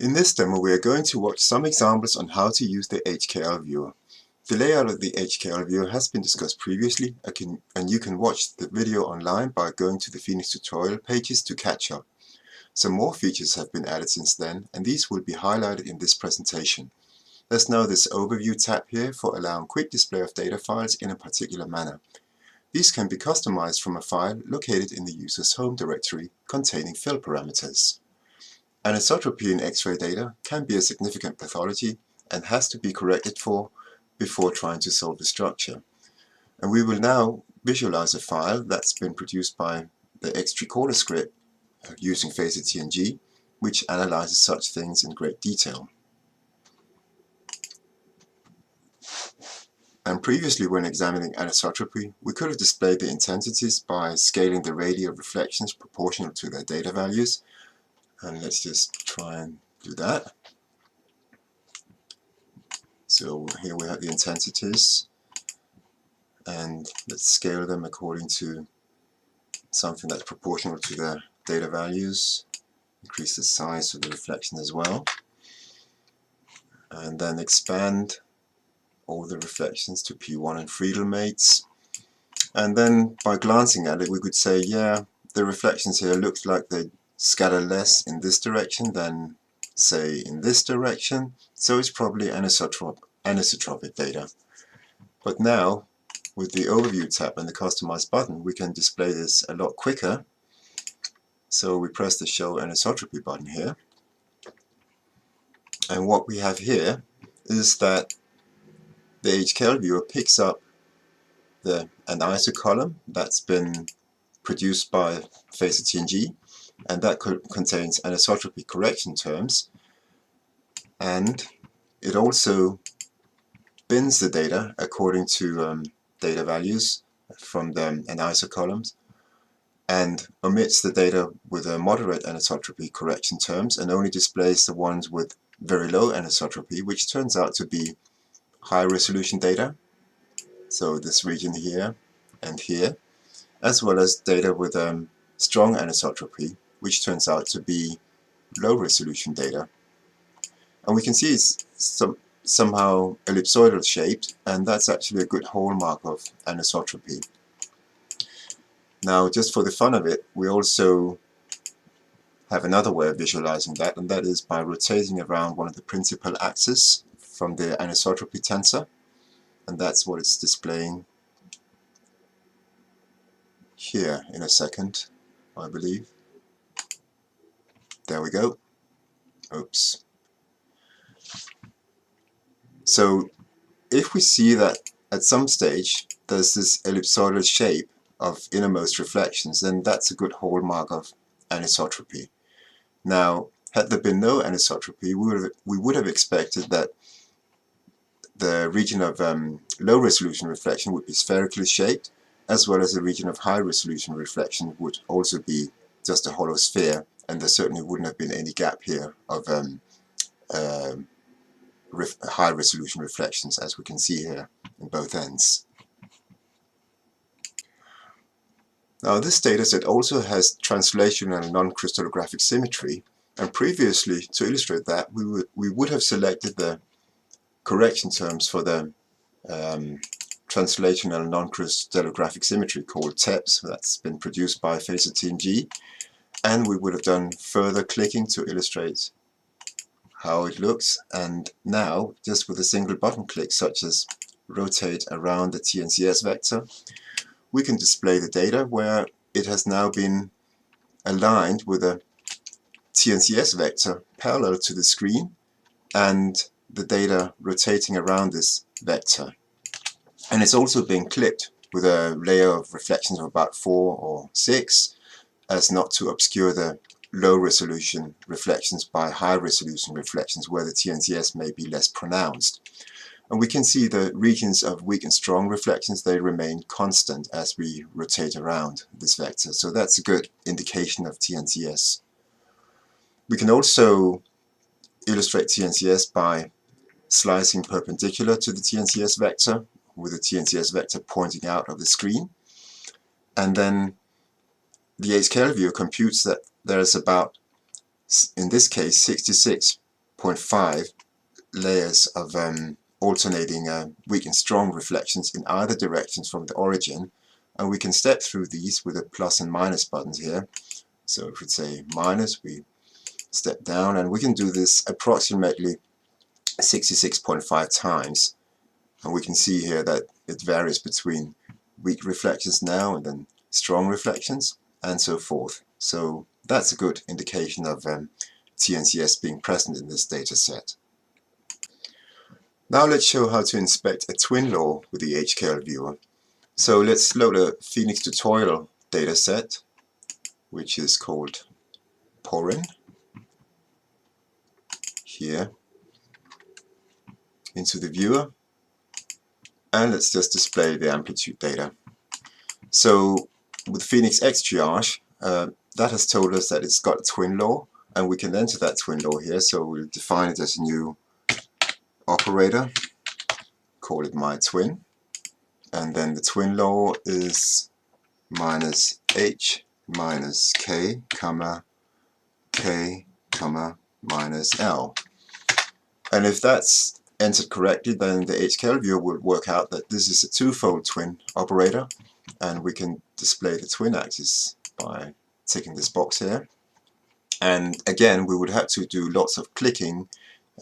In this demo, we are going to watch some examples on how to use the Hkl Viewer. The layout of the Hkl Viewer has been discussed previously, and you can watch the video online by going to the Phenix tutorial pages to catch up. Some more features have been added since then, and these will be highlighted in this presentation. There's now this Overview tab here for allowing quick display of data files in a particular manner. These can be customized from a file located in the user's home directory containing fill parameters. Anisotropy in X-ray data can be a significant pathology and has to be corrected for before trying to solve the structure. And we will now visualize a file that's been produced by the X3 script using phaser-TNG, which analyzes such things in great detail. And previously, when examining anisotropy, we could have displayed the intensities by scaling the radial reflections proportional to their data values. And let's just try and do that. So here we have the intensities, and let's scale them according to something that's proportional to the data values. Increase the size of the reflection as well, and then expand all the reflections to P1 and Friedel mates. And then by glancing at it, we could say, yeah, the reflections here look like they scatter less in this direction than, say, in this direction, so it's probably anisotropic data. But now, with the Overview tab and the Customize button, we can display this a lot quicker. So we press the Show Anisotropy button here, and what we have here is that the Hkl Viewer picks up an ISO column that's been produced by phaser-TNG, and that contains anisotropy correction terms, and it also bins the data according to data values from the ISO columns, and omits the data with a moderate anisotropy correction terms and only displays the ones with very low anisotropy, which turns out to be high resolution data, so this region here and here, as well as data with strong anisotropy, which turns out to be low resolution data. And we can see it's somehow ellipsoidal shaped, and that's actually a good hallmark of anisotropy. Now, just for the fun of it, we also have another way of visualizing that, and that is by rotating around one of the principal axes from the anisotropy tensor, and that's what it's displaying here in a second, I believe. There we go. Oops. So if we see that at some stage there's this ellipsoidal shape of innermost reflections, then that's a good hallmark of anisotropy. Now, had there been no anisotropy, we would have expected that the region of low resolution reflection would be spherically shaped, as well as the region of high resolution reflection would also be just a hollow sphere, and there certainly wouldn't have been any gap here of high resolution reflections, as we can see here in both ends. Now, this dataset also has translational and non-crystallographic symmetry, and previously, to illustrate that, we would have selected the correction terms for the translational non-crystallographic symmetry called TEPS, that's been produced by phaser-TNG, and we would have done further clicking to illustrate how it looks. And now, just with a single button click, such as rotate around the TNCS vector, we can display the data where it has now been aligned with a TNCS vector parallel to the screen, and the data rotating around this vector. And it's also being clipped with a layer of reflections of about 4 or 6, as not to obscure the low resolution reflections by high resolution reflections where the TNCS may be less pronounced. And we can see the regions of weak and strong reflections, they remain constant as we rotate around this vector. So that's a good indication of TNCS. We can also illustrate TNCS by slicing perpendicular to the TNCS vector, with the TNCS vector pointing out of the screen. And then the Hkl Viewer computes that there is about, in this case, 66 0.5 layers of alternating weak and strong reflections in either directions from the origin, and we can step through these with the plus and minus buttons here. So if we say minus, we step down, and we can do this approximately 66.5 times, and we can see here that it varies between weak reflections now and then strong reflections and so forth. So that's a good indication of TNCS being present in this data set. Now let's show how to inspect a twin law with the Hkl Viewer. So let's load a Phenix tutorial dataset, which is called Porin, here into the viewer, and let's just display the amplitude data. So with Phenix X triage, that has told us that it's got a twin law, and we can enter that twin law here. So we'll define it as a new operator, call it my twin, and then the twin law is minus h minus k, comma k, comma minus l. And if that's entered correctly, then the Hkl Viewer will work out that this is a twofold twin operator, and we can display the twin axis by ticking this box here. And again, we would have to do lots of clicking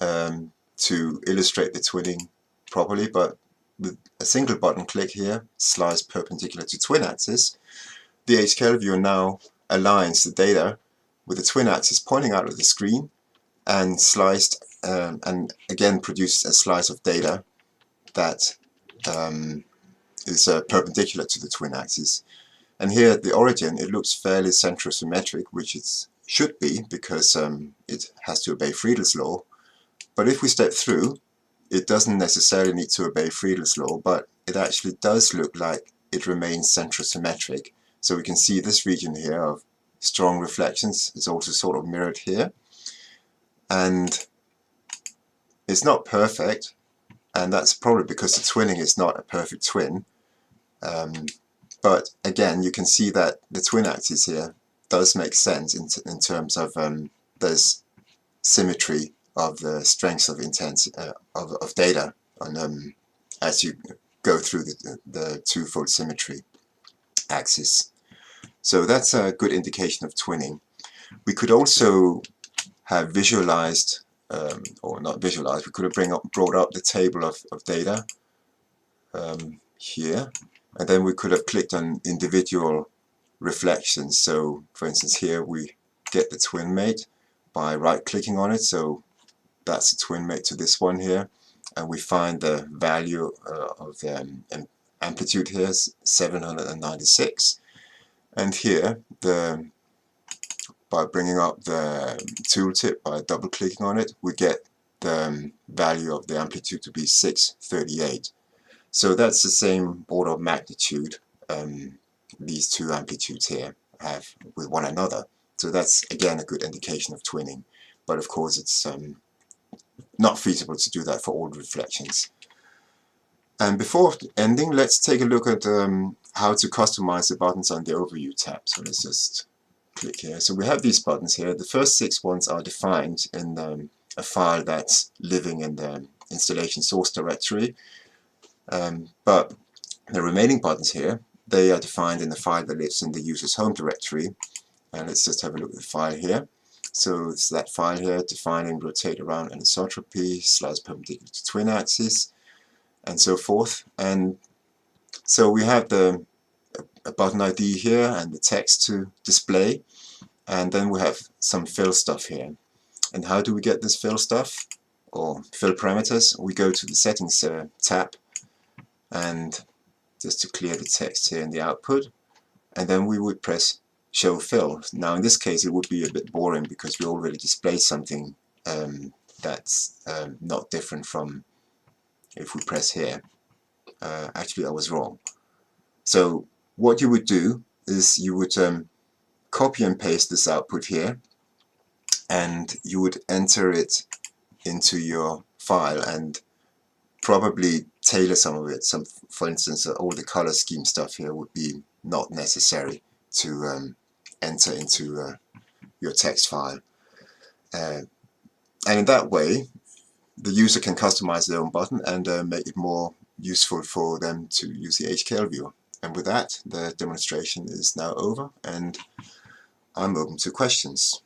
to illustrate the twinning properly, but with a single button click here, slice perpendicular to twin axis, the Hkl Viewer now aligns the data with the twin axis pointing out of the screen, and sliced and again produces a slice of data that is perpendicular to the twin axis. And here at the origin it looks fairly centrosymmetric, which it should be because it has to obey Friedel's law. But if we step through, it doesn't necessarily need to obey Friedel's law, but it actually does look like it remains centrosymmetric. So we can see this region here of strong reflections is also sort of mirrored here. And it's not perfect, and that's probably because the twinning is not a perfect twin. But again, you can see that the twin axis here does make sense in terms of there's symmetry of the strengths of of data on, as you go through the twofold symmetry axis. So that's a good indication of twinning. We could also have visualized, or not visualized, we could have brought up the table of data here, and then we could have clicked on individual reflections. So for instance here we get the twin mate by right clicking on it, so that's a twin mate to this one here, and we find the value of the amplitude here is 796, and here by bringing up the tooltip by double clicking on it, we get the value of the amplitude to be 638. So that's the same order of magnitude these two amplitudes here have with one another. So that's again a good indication of twinning, but of course it's not feasible to do that for all reflections. And before ending, let's take a look at how to customize the buttons on the Overview tab. So let's just click here. So we have these buttons here. The first 6 ones are defined in a file that's living in the installation source directory, but the remaining buttons here, they are defined in the file that lives in the user's home directory. And let's just have a look at the file here. So it's that file here, defining rotate around anisotropy, slice perpendicular to twin axis, and so forth. And so we have a button ID here and the text to display, and then we have some fill stuff here. And how do we get this fill stuff, or fill parameters? We go to the settings tab, and just to clear the text here in the output, and then we would press show fill. Now in this case it would be a bit boring because we already displayed something that's not different from if we press here. Actually I was wrong. So what you would do is you would copy and paste this output here, and you would enter it into your file and probably tailor some of it. For instance, all the color scheme stuff here would be not necessary to enter into your text file. And in that way, the user can customize their own button and make it more useful for them to use the HKL Viewer. And with that, the demonstration is now over, and I'm open to questions.